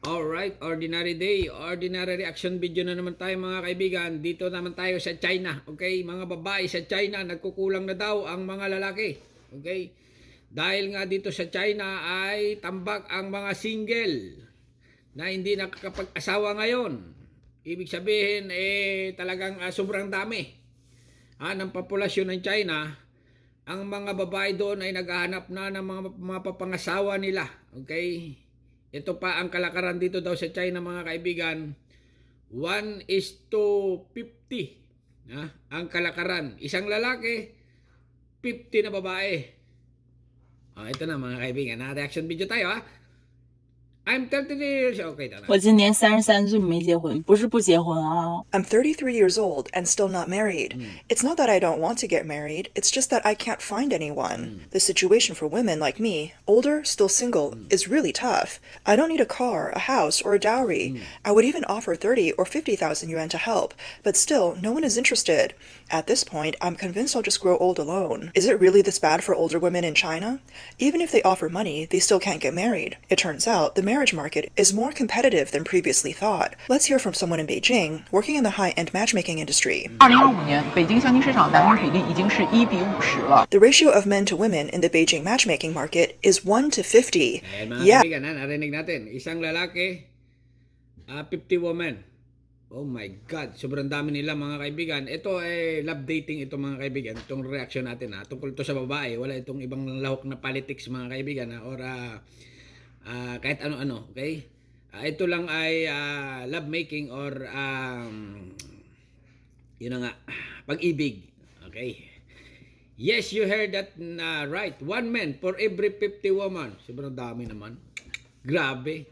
Alright, ordinary day, ordinary reaction video na naman tayo mga kaibigan. Dito naman tayo sa China, okay? Mga babae sa China, nagkukulang na daw ang mga lalaki, okay? Dahil nga dito sa China ay tambak ang mga single na hindi nakakapag-asawa ngayon. Ibig sabihin, talagang sobrang dami ng populasyon ng China. Ang mga babae doon ay naghahanap na ng mga mapapangasawa nila, okay? Ito pa ang kalakaran dito daw sa China mga kaibigan. 1:50 ang kalakaran. Isang lalaki, 50 na babae. Ito na mga kaibigan. Reaction video tayo I'm 33 years old. Okay, 我今年33岁没结婚，不是不结婚啊。 I'm 33 years old and still not married. It's not that I don't want to get married, it's just that I can't find anyone. The situation for women like me, older, still single, is really tough. I don't need a car, a house, or a dowry. I would even offer 30 or 50,000 yuan to help, but still, no one is interested. At this point, I'm convinced I'll just grow old alone. Is it really this bad for older women in China? Even if they offer money, they still can't get married. It turns out the marriage market is more competitive than previously thought. Let's hear from someone in Beijing working in the high-end matchmaking industry. 2025年，北京相亲市场男女比例已经是1:50了。 The ratio of men to women in the Beijing matchmaking market is 1 to 50. Mga Yeah. kaibigan, narinig natin. Isang lalaki, 50 women. Oh my God, sobrang dami nila mga kaibigan. Ito ay love dating ito mga kaibigan. Itong reaction natin tungkol ito sa babae. Wala itong ibang lahok na politics mga kaibigan or kahit ano-ano, okay? Ito lang ay love making or yun na nga, pag-ibig. Okay? Yes, you heard that right. One man for every 50 woman. Sobrang dami naman. Grabe.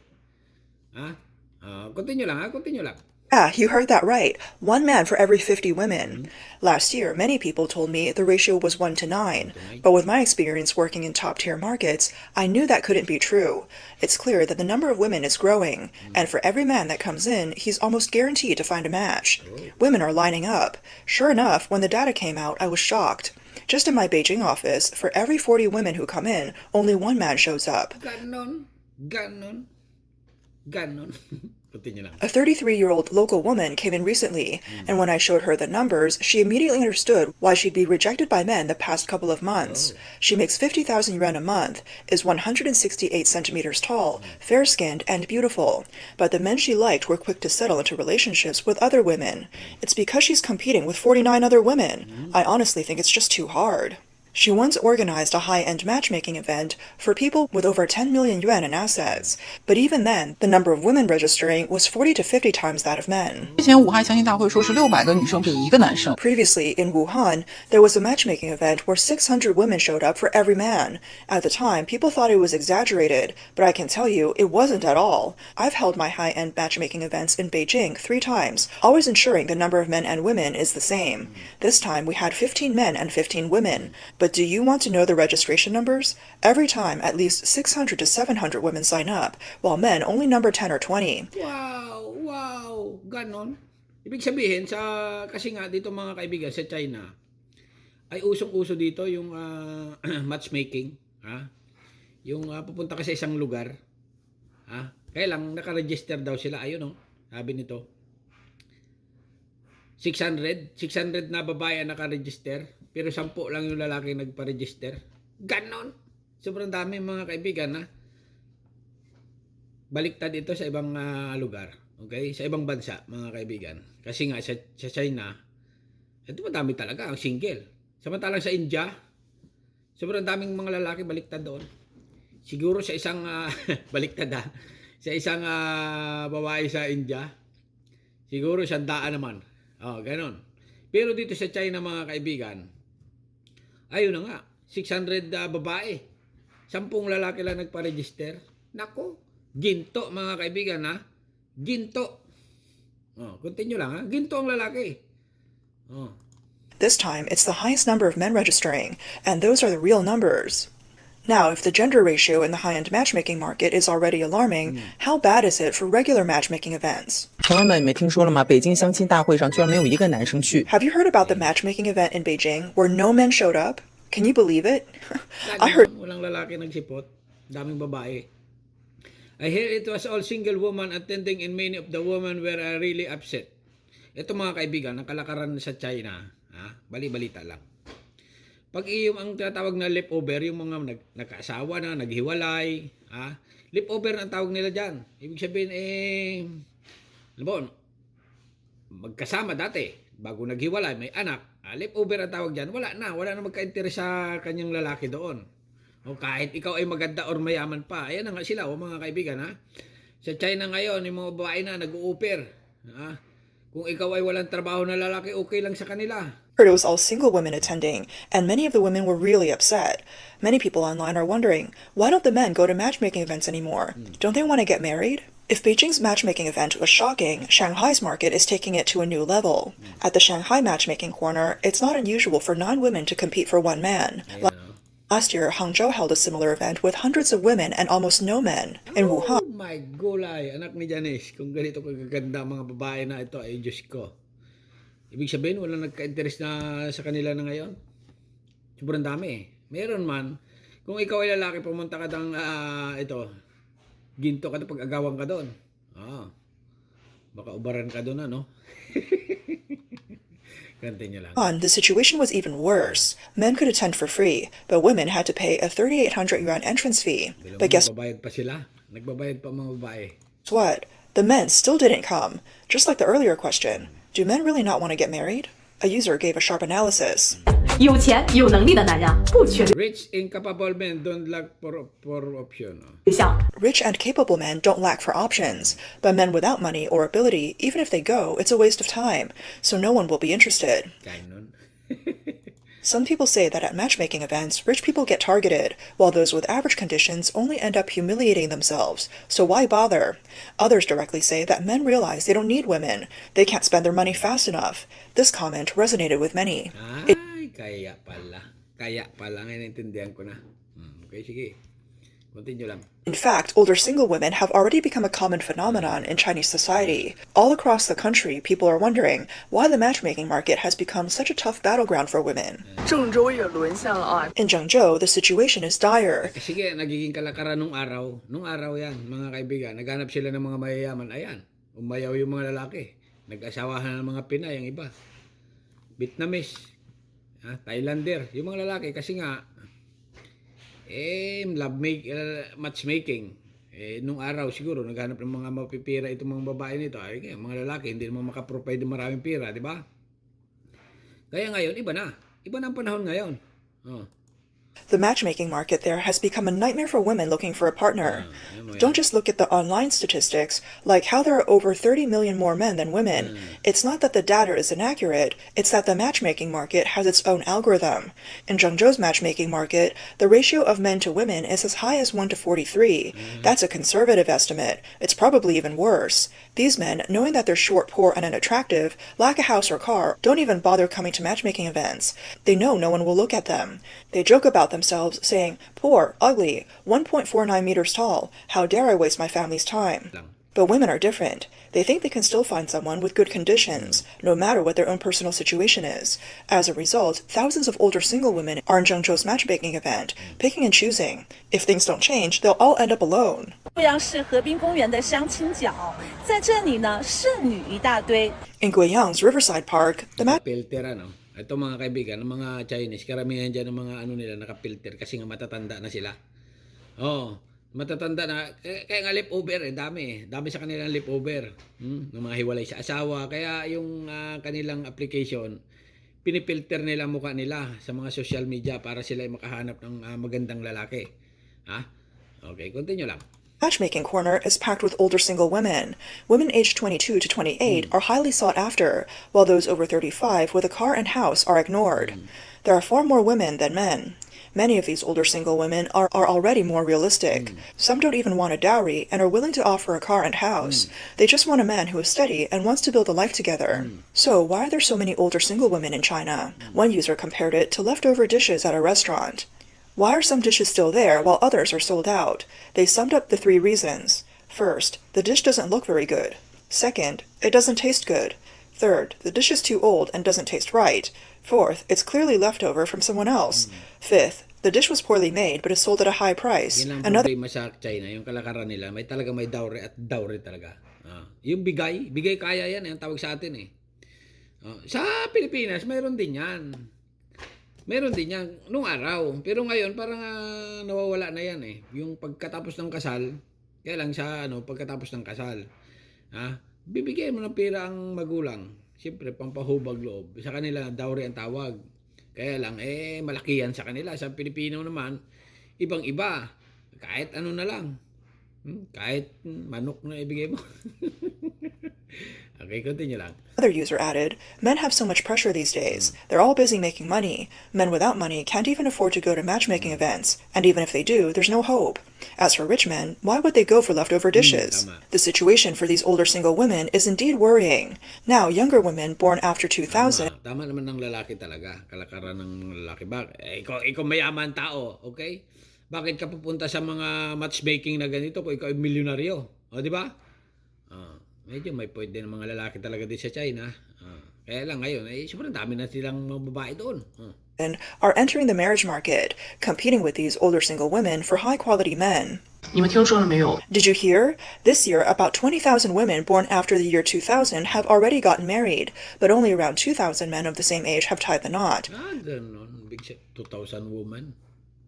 Continue lang continue lang. Yeah, you heard that right. One man for every 50 women. Last year, many people told me the ratio was 1 to 9. But with my experience working in top-tier markets, I knew that couldn't be true. It's clear that the number of women is growing, and for every man that comes in, he's almost guaranteed to find a match. Women are lining up. Sure enough, when the data came out, I was shocked. Just in my Beijing office, for every 40 women who come in, only one man shows up. Ganon. Continue lang. A 33-year-old local woman came in recently, and when I showed her the numbers, she immediately understood why she'd be rejected by men the past couple of months. She makes 50,000 yuan a month, is 168 centimeters tall, fair-skinned, and beautiful. But the men she liked were quick to settle into relationships with other women. It's because she's competing with 49 other women. I honestly think it's just too hard. She once organized a high-end matchmaking event for people with over 10 million yuan in assets, but even then, the number of women registering was 40 to 50 times that of men. 之前武汉相亲大会说是600个女生比1个男生。 Previously, in Wuhan, there was a matchmaking event where 600 women showed up for every man. At the time, people thought it was exaggerated, but I can tell you, it wasn't at all. I've held my high-end matchmaking events in Beijing 3 times, always ensuring the number of men and women is the same. This time, we had 15 men and 15 women. But do you want to know the registration numbers? Every time, at least 600 to 700 women sign up, while men only number 10 or 20. Wow, ganon. Ibig sabihin, kasi nga dito mga kaibigan sa China, ay usong-uso dito yung matchmaking. Yung pupunta ka sa isang lugar. Kaya lang, nakaregister daw sila. Ayun sabi nito. 600 na babae ang nakaregister, pero 10 lang yung lalaki nagpa-register. Ganon. Sobrang dami mga kaibigan baliktad ito sa ibang lugar. Okay? Sa ibang bansa, mga kaibigan. Kasi nga sa China, ito madami talaga ang single. Samantalang sa India, sobrang daming mga lalaki baliktad doon. Siguro sa isang baliktad sa isang babae sa India, siguro 100 naman. Ganon. Pero dito sa China mga kaibigan, ayun na nga, 600 babae. 10 lalaki lang nagpa-register. Nako, ginto mga kaibigan Ginto. Continue lang Ginto ang lalaki. This time, it's the highest number of men registering, and those are the real numbers. Now, if the gender ratio in the high-end matchmaking market is already alarming, how bad is it for regular matchmaking events? 朋友们，你们听说了吗？北京相亲大会上居然没有一个男生去。 Have you heard about the matchmaking event in Beijing where no men showed up? Can you believe it? I heard Walang lalaki nagsipot. Daming babae. I hear it was all single woman attending and many of the women were really upset. Ito mga kaibigan, ang kalakaran sa China, bali-balita lang. Pag iyong ang tinatawag na leftover, yung mga nagkaasawa na, naghiwalay, leftover ang tawag nila dyan. Ibig sabihin, magkasama dati, bago naghiwalay, may anak, leftover ang tawag dyan, wala na magka-interest sa kanyang lalaki doon. O kahit ikaw ay maganda or mayaman pa, ayan na nga sila, mga kaibigan, Sa China ngayon, yung mga babae na nag-u-offer, kung ikaw ay walang trabaho na lalaki, okay lang sa kanila. It was all single women attending, and many of the women were really upset. Many people online are wondering, why don't the men go to matchmaking events anymore? Don't they want to get married? If Beijing's matchmaking event was shocking, Shanghai's market is taking it to a new level. At the Shanghai matchmaking corner, it's not unusual for 9 women to compete for 1 man. Last year, Hangzhou held a similar event with hundreds of women and almost no men. In Wuhan, Oh my gulay, anak ni Janice, kung ganito kagaganda mga babae na ito, ay Diyos ko. Ibig sabihin, walang nagka-interest na sa kanila na ngayon. Sobrang dami. Meron man, kung ikaw ay lalaki, pumunta ka ng ginto ka na pag-agawan ka doon. Baka ubaran ka doon, Continue lang. the situation was even worse. Men could attend for free, but women had to pay a 3,800 yuan entrance fee. But guess Nagbabayad pa sila. Nagbabayad pa mga babae. what? The men still didn't come. Just like the earlier question, do men really not want to get married? A user gave a sharp analysis. 有钱有能力的男人不缺 Rich and capable men don't lack for option. 对象， Rich and capable men don't lack for options, but men without money or ability, even if they go, it's a waste of time, so no one will be interested. Ganon. Some people say that at matchmaking events, rich people get targeted, while those with average conditions only end up humiliating themselves, so why bother? Others directly say that men realize they don't need women. They can't spend their money fast enough. This comment resonated with many. Ay, kaya pala. Ngayon intindihan ko na. Okay, sige. Continue lang. In fact, older single women have already become a common phenomenon in Chinese society. All across the country, people are wondering why the matchmaking market has become such a tough battleground for women. 郑州也沦陷了啊！ In Zhengzhou, the situation is dire. Sige, nagiging kalakaran nung araw. Nung araw yan, mga kaibigan. Naghanap sila ng mga mayayaman. Ayan, umayaw yung mga lalaki. Nag-asawahan ng mga Pinay, ang iba. Vietnamese. Thailander. Yung mga lalaki, kasi nga, matchmaking. Nung araw siguro, naghanap ng mga mapipira itong mga babae nito. Ay, mga lalaki, hindi naman makaprovide ng maraming pira, di ba? Kaya ngayon, iba na. Iba na ang panahon ngayon. The matchmaking market there has become a nightmare for women looking for a partner. Don't just look at the online statistics, like how there are over 30 million more men than women. It's not that the data is inaccurate, it's that the matchmaking market has its own algorithm. In Zhengzhou's matchmaking market, the ratio of men to women is as high as 1 to 43. That's a conservative estimate. It's probably even worse. These men, knowing that they're short, poor, and unattractive, lack a house or car, don't even bother coming to matchmaking events. They know no one will look at them. They joke about themselves, saying, poor, ugly, 1.49 meters tall, how dare I waste my family's time? But women are different. They think they can still find someone with good conditions, no matter what their own personal situation is. As a result, thousands of older single women are in Zhengzhou's matchmaking event, picking and choosing. If things don't change, they'll all end up alone. 洛阳市河滨公园的相亲角，在这里呢，剩女一大堆。 In Guiyang's Riverside Park, the Filter, Ito mga kaibigan, ng mga Chinese, karamihan dyan ng mga nila nakapilter kasi nga matatanda na sila. Matatanda na, kaya nga leftover dami sa kanilang leftover, ng mga hiwalay sa asawa, kaya yung kanilang application, pinipilter nila mukha nila sa mga social media para sila ay makahanap ng magandang lalaki. Okay, continue lang. matchmaking corner is packed with older single women. Women aged 22 to 28 are highly sought after, while those over 35 with a car and house are ignored. There are far more women than men. Many of these older single women are already more realistic. Some don't even want a dowry and are willing to offer a car and house. They just want a man who is steady and wants to build a life together. So why are there so many older single women in China? One user compared it to leftover dishes at a restaurant. Why are some dishes still there while others are sold out? They summed up the 3 reasons. First, the dish doesn't look very good. Second, it doesn't taste good. Third, the dish is too old and doesn't taste right. Fourth, it's clearly leftover from someone else. Fifth, The dish was poorly made, but is sold at a high price. Yan ang Another problema sa China, yung kalakaran nila, may dowry at dowry talaga. Yung bigay kaya yan, yung tawag sa atin eh. Sa Pilipinas, mayroon din yan. Meron din yan nung araw. Pero ngayon, parang nawawala na yan eh. Yung pagkatapos ng kasal, kaya lang sa pagkatapos ng kasal, bibigyan mo ng pera ang magulang. Siyempre, pampahubag loob. Sa kanila, dowry ang tawag. Kaya lang, malaki yan sa kanila. Sa Pilipino naman, ibang-iba. Kahit ano na lang. Kahit manok na ibigay mo. Okay, continue lang. Another user added, men have so much pressure these days. They're all busy making money. Men without money can't even afford to go to matchmaking events. And even if they do, there's no hope. As for rich men, why would they go for leftover dishes? Tama. The situation for these older single women is indeed worrying. Now, younger women born after 2000 Tama naman ng lalaki talaga. Kalakaran ng lalaki. Ikaw mayaman tao, okay? Bakit ka pupunta sa mga matchmaking na ganito kung ikaw ay milyonaryo? O, di ba? Medyo may point din ng mga lalaki talaga din sa China. Kaya lang ngayon, sobrang dami na silang mga babae doon. are entering the marriage market, competing with these older single women for high-quality men. 你们听说了没有？ Did you hear? This year, about 20,000 women born after the year 2000 have already gotten married, but only around 2,000 men of the same age have tied the knot. Ganun. Big shit. 2,000 women.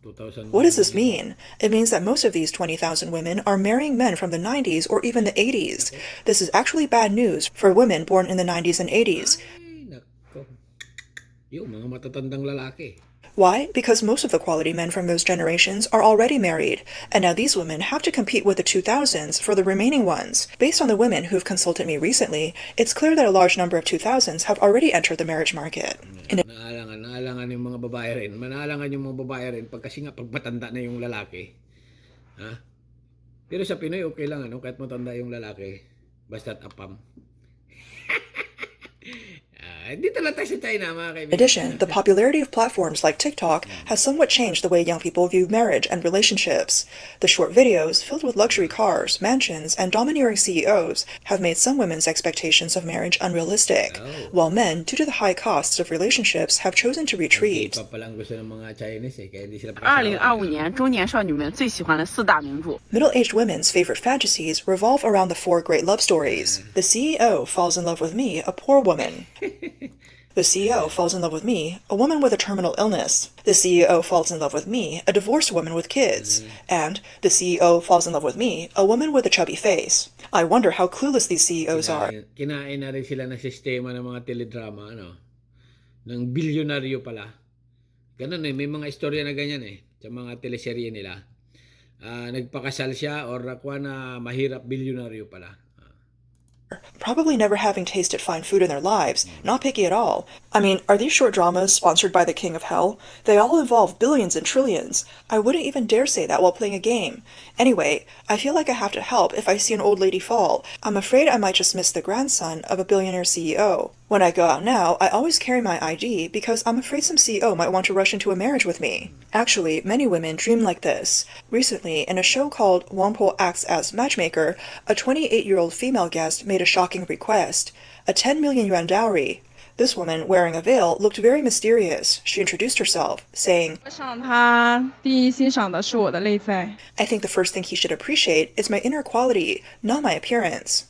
2,000 What does this mean? It means that most of these 20,000 women are marrying men from the 90s or even the 80s. This is actually bad news for women born in the 90s and 80s. Ay, nako. Yung mga matatandang lalaki. Why? Because most of the quality men from those generations are already married, and now these women have to compete with the 2000s for the remaining ones. Based on the women who've consulted me recently, it's clear that a large number of 2000s have already entered the marriage market. Naalangan yung mga babae rin. Manaalangan yung mga babae rin kasi nga pag matanda na yung lalaki. Pero sa Pinoy, okay lang kahit matanda yung lalaki. Basta't apam. Dito lang tayo sa China, mga kaibigan. In addition, the popularity of platforms like TikTok has somewhat changed the way young people view marriage and relationships. The short videos, filled with luxury cars, mansions, and domineering CEOs, have made some women's expectations of marriage unrealistic, while men, due to the high costs of relationships, have chosen to retreat. K-pop palang gusto ng mga Chinese kaya di sila 2025年中年少女们最喜欢的4大名著。 Middle-aged women's favorite fantasies revolve around the 4 great love stories. The CEO falls in love with me, a poor woman. The CEO falls in love with me, a woman with a terminal illness. The CEO falls in love with me, a divorced woman with kids. And the CEO falls in love with me, a woman with a chubby face. I wonder how clueless these CEOs are. Kinain na rin sila ng sistema ng mga teledrama, ng bilyonaryo pala. Ganun may mga istorya na ganyan sa mga teleserye nila. Nagpakasal siya or nakuha na mahirap bilyonaryo pala. Probably never having tasted fine food in their lives, not picky at all. I mean, are these short dramas sponsored by the King of Hell? They all involve billions and trillions. I wouldn't even dare say that while playing a game. Anyway, I feel like I have to help if I see an old lady fall. I'm afraid I might just miss the grandson of a billionaire CEO. When I go out now, I always carry my ID because I'm afraid some CEO might want to rush into a marriage with me. Actually, many women dream like this. Recently, in a show called Wangpo Acts as Matchmaker, a 28-year-old female guest made a shocking request: a 10 million yuan dowry. This woman, wearing a veil, looked very mysterious. She introduced herself, saying, 上他第一欣赏的是我的内在。 I think the first thing he should appreciate is my inner quality, not my appearance.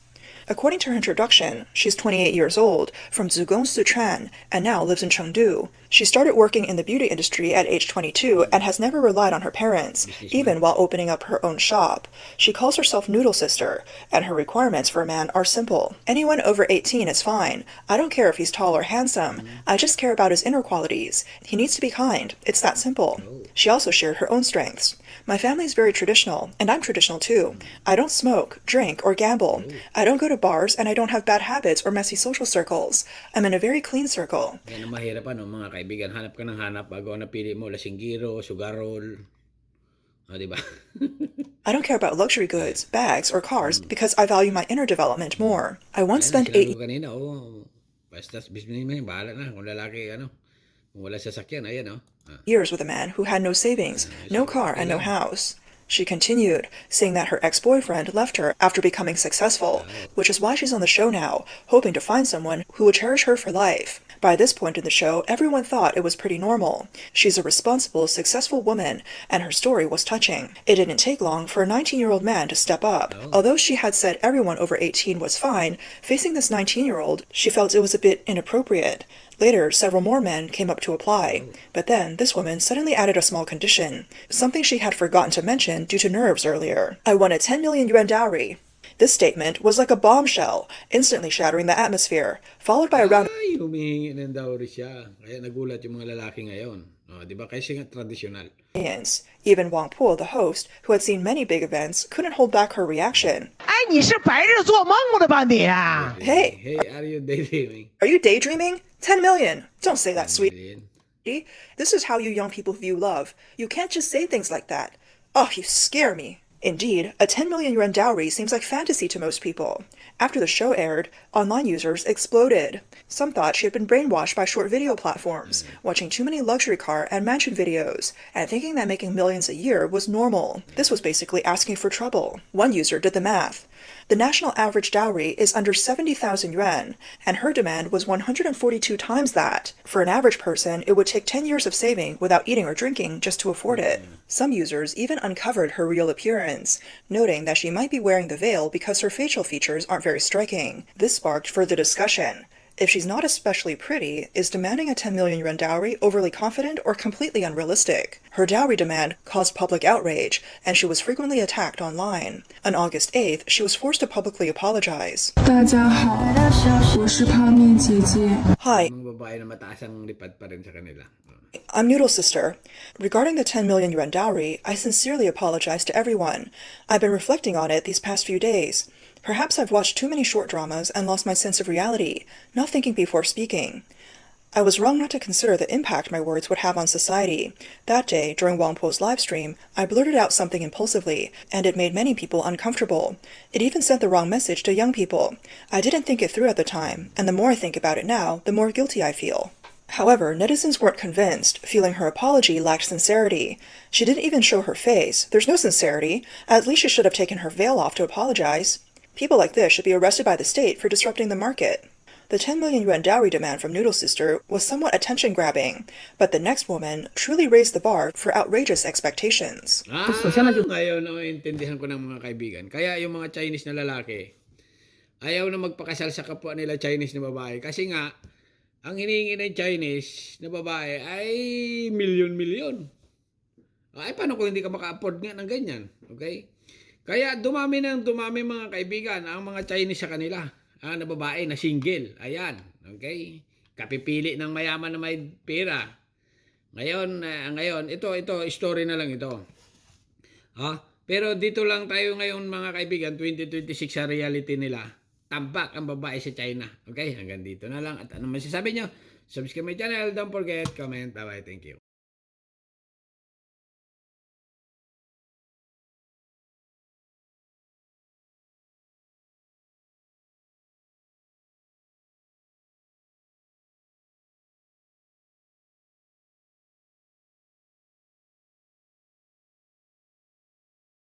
According to her introduction, she's 28 years old, from Zugong, Sichuan, and now lives in Chengdu. She started working in the beauty industry at age 22 and has never relied on her parents, even while opening up her own shop. She calls herself Noodle Sister, and her requirements for a man are simple. Anyone over 18 is fine. I don't care if he's tall or handsome. I just care about his inner qualities. He needs to be kind. It's that simple. She also shared her own strengths. My family is very traditional, and I'm traditional too. I don't smoke, drink, or gamble. I don't go to bars, and I don't have bad habits or messy social circles. I'm in a very clean circle. Yan ang mahirap mga kaibigan. Hanap ka ng hanap bago ang napili mo. Lasinggiro, sugarol. Diba? I don't care about luxury goods, bags, or cars because I value my inner development more. I once spent 8 kanina, basta bismin bahala na kung lalaki kung wala sasakyan, ayan years with a man who had no savings, no car, and no house. She continued, saying that her ex-boyfriend left her after becoming successful, which is why she's on the show now, hoping to find someone who would cherish her for life. By this point in the show, everyone thought it was pretty normal. She's a responsible, successful woman, and her story was touching. It didn't take long for a 19-year-old man to step up. Although she had said everyone over 18 was fine, facing this 19-year-old, she felt it was a bit inappropriate. Later, several more men came up to apply. But then, this woman suddenly added a small condition, something she had forgotten to mention due to nerves earlier. I want a 10 million yuan dowry. This statement was like a bombshell, instantly shattering the atmosphere, followed by a round Ay, humihingi ng dowry siya. Kaya nagulat yung mga lalaki ngayon. Di ba? Kasi nga tradisyonal. audience. Even Wang Po, the host, who had seen many big events, couldn't hold back her reaction. 哎，你是白日做梦的吧你啊？ Hey, Hey, are you daydreaming? are you daydreaming? 10 million! Don't say that, sweet. Million. This is how you young people view love. You can't just say things like that. Oh, you scare me. Indeed, a 10 million yuan dowry seems like fantasy to most people. After the show aired, online users exploded. Some thought she had been brainwashed by short video platforms, watching too many luxury car and mansion videos, and thinking that making millions a year was normal. This was basically asking for trouble. One user did the math. The national average dowry is under 70,000 yuan, and her demand was 142 times that. For an average person, it would take 10 years of saving without eating or drinking just to afford it. Some users even uncovered her real appearance, noting that she might be wearing the veil because her facial features aren't very striking. This sparked further discussion. If she's not especially pretty, is demanding a 10 million yuan dowry overly confident or completely unrealistic? Her dowry demand caused public outrage, and she was frequently attacked online. On August 8th, she was forced to publicly apologize. 大家好，我是泡面姐姐。 Hi, Mga babae na mataas ang lipad pa rin sa kanila. I'm Noodle Sister. Regarding the 10 million yuan dowry, I sincerely apologize to everyone. I've been reflecting on it these past few days. Perhaps I've watched too many short dramas and lost my sense of reality, not thinking before speaking. I was wrong not to consider the impact my words would have on society. That day, during Wang Po's live stream, I blurted out something impulsively, and it made many people uncomfortable. It even sent the wrong message to young people. I didn't think it through at the time, and the more I think about it now, the more guilty I feel. However, netizens weren't convinced, feeling her apology lacked sincerity. She didn't even show her face. There's no sincerity. At least she should have taken her veil off to apologize. People like this should be arrested by the state for disrupting the market. The 10 million yuan dowry demand from Noodle Sister was somewhat attention-grabbing, but the next woman truly raised the bar for outrageous expectations. Ngayon, intindihan ko ng mga kaibigan. Kaya yung mga Chinese na lalaki, ayaw na magpakasal sa kapwa nila Chinese na babae. Kasi nga, ang hinihingi ng Chinese na babae ay milyon-milyon. Ay, paano kung hindi ka maka-afford nga ng ganyan? Okay? Kaya dumami mga kaibigan ang mga Chinese sa kanila. Na babae na single. Ayan. Okay? Kapipili ng mayaman na may pera. Ngayon, ito, story na lang ito. Pero dito lang tayo ngayon mga kaibigan, 2026 sa reality nila. Tampak ang babae sa China. Okay? Hanggang dito na lang. At ano masasabi nyo? Subscribe my channel. Don't forget, comment. Bye-bye. Thank you.